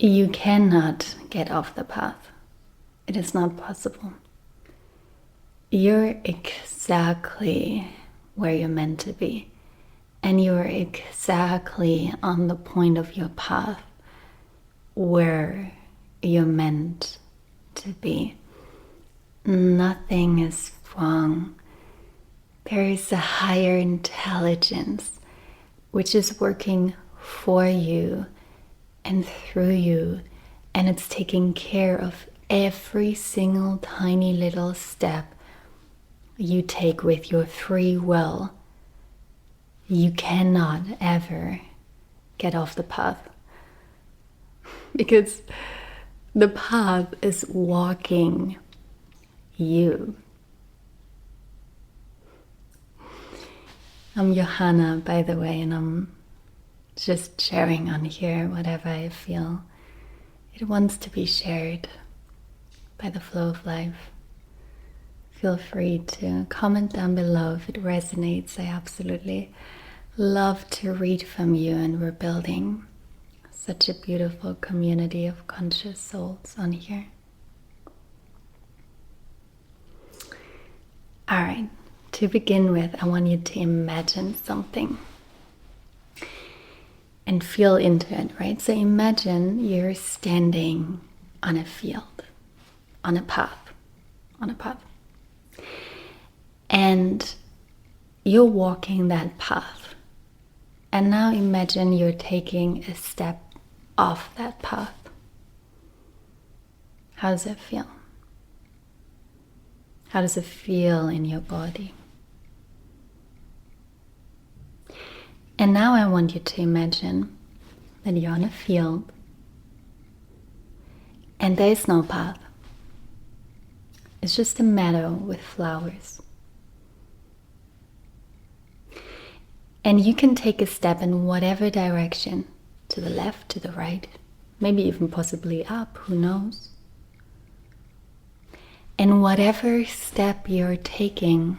You cannot get off the path. It is not possible. You're exactly where you're meant to be. And you're exactly on the point of your path where you're meant to be. Nothing is wrong. There is a higher intelligence which is working for you and through you, and it's taking care of every single tiny little step you take with your free will. You cannot ever get off the path, because the path is walking you. I'm Johanna, by the way, and I'm just sharing on here whatever I feel it wants to be shared by the flow of life. Feel free to comment down below if it resonates. I absolutely love to read from you, and we're building such a beautiful community of conscious souls on here. All right, to begin with, I want you to imagine something and feel into it, right? So imagine you're standing on a field, on a path. And you're walking that path. And now imagine you're taking a step off that path. How does it feel? How does it feel in your body? And now I want you to imagine that you're on a field and there is no path. It's just a meadow with flowers. And you can take a step in whatever direction, to the left, to the right, maybe even possibly up, who knows? And whatever step you're taking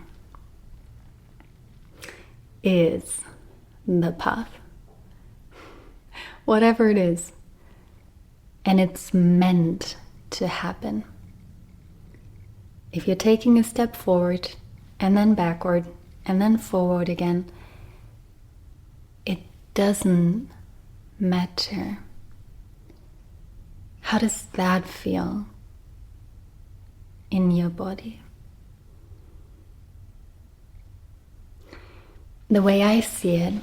is the path. Whatever it is. And it's meant to happen. If you're taking a step forward and then backward and then forward again, it doesn't matter. How does that feel in your body? The way I see it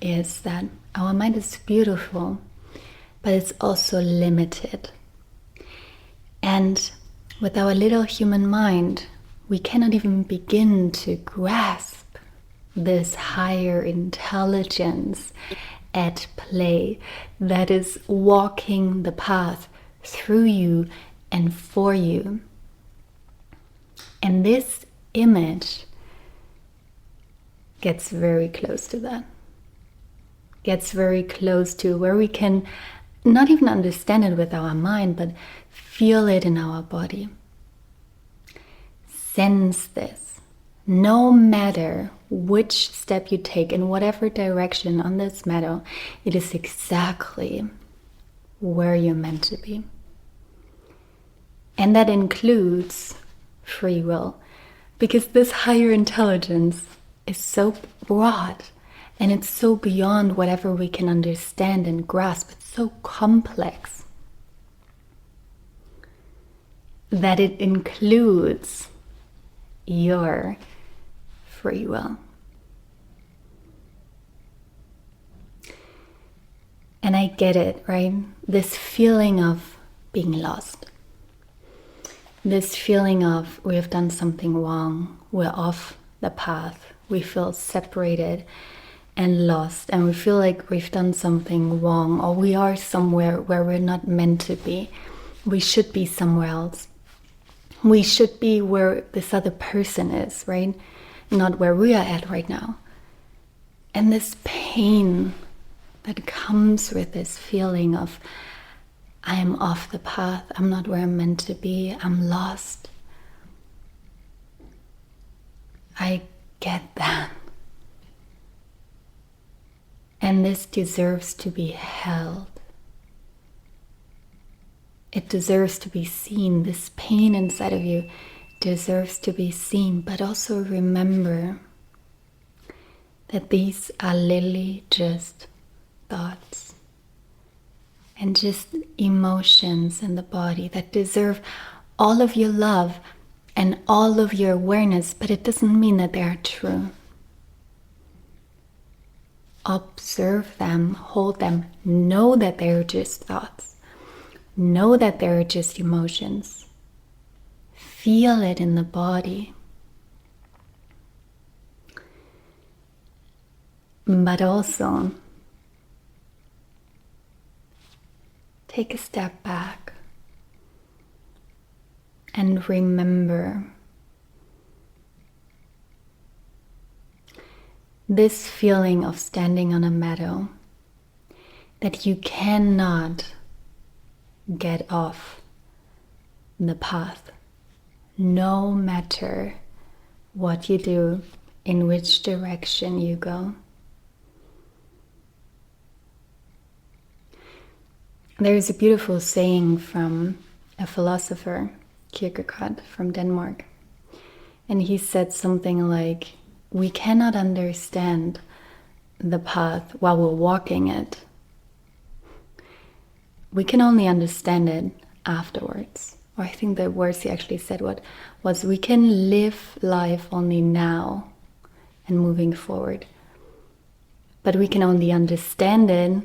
is that our mind is beautiful, but it's also limited. And with our little human mind, we cannot even begin to grasp this higher intelligence at play that is walking the path through you and for you. And this image gets very close to that. Gets very close to where we can not even understand it with our mind, but feel it in our body. Sense this. No matter which step you take in whatever direction on this meadow, it is exactly where you're meant to be. And that includes free will, because this higher intelligence is so broad and it's so beyond whatever we can understand and grasp. It's so complex that it includes your free will. And I get it, right? This feeling of being lost. This feeling of we have done something wrong, we're off the path, we feel separated and lost, and we feel like we've done something wrong, or we are somewhere where we're not meant to be. We should be somewhere else. We should be where this other person is, right? Not where we are at right now. And this pain that comes with this feeling of I am off the path, I'm not where I'm meant to be, I'm lost. I get that. And this deserves to be held. It deserves to be seen. This pain inside of you deserves to be seen. But also remember that these are literally just thoughts and just emotions in the body that deserve all of your love and all of your awareness, but it doesn't mean that they are true. Observe them, hold them, know that they are just thoughts, know that they are just emotions. Feel it in the body. But also, take a step back and remember this feeling of standing on a meadow, that you cannot get off the path, no matter what you do, in which direction you go. There's a beautiful saying from a philosopher, Kierkegaard, from Denmark. And he said something like, we cannot understand the path while we're walking it. We can only understand it afterwards. Or I think the words he actually said was, we can live life only now and moving forward. But we can only understand it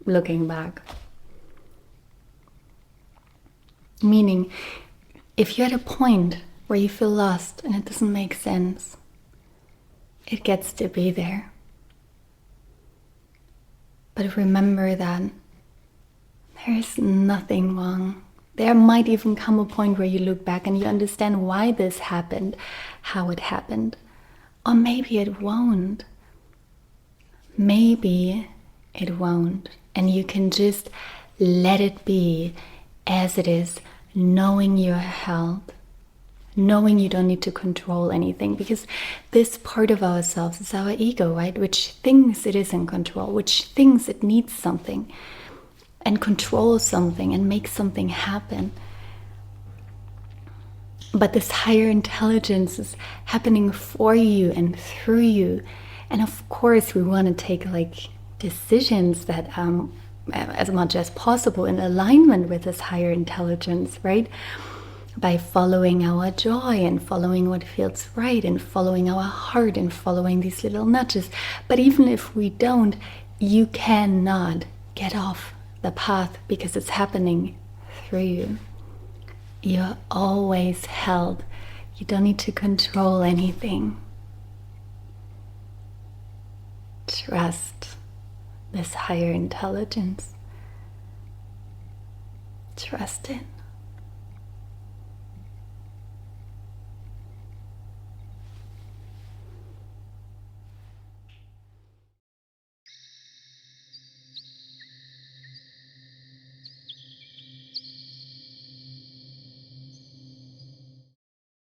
looking back. Meaning, if you're at a point where you feel lost and it doesn't make sense, it gets to be there. But remember that there is nothing wrong. There might even come a point where you look back and you understand why this happened, how it happened. Or maybe it won't. Maybe it won't. And you can just let it be as it is, knowing you're held, knowing you don't need to control anything, because this part of ourselves is our ego, right? Which thinks it is in control, which thinks it needs something and controls something and makes something happen. But this higher intelligence is happening for you and through you. And of course, we want to take decisions that as much as possible in alignment with this higher intelligence, right? By following our joy and following what feels right and following our heart and following these little nudges. But even if we don't, you cannot get off the path because it's happening through you. You're always held. You don't need to control anything. Trust this higher intelligence. Trust it.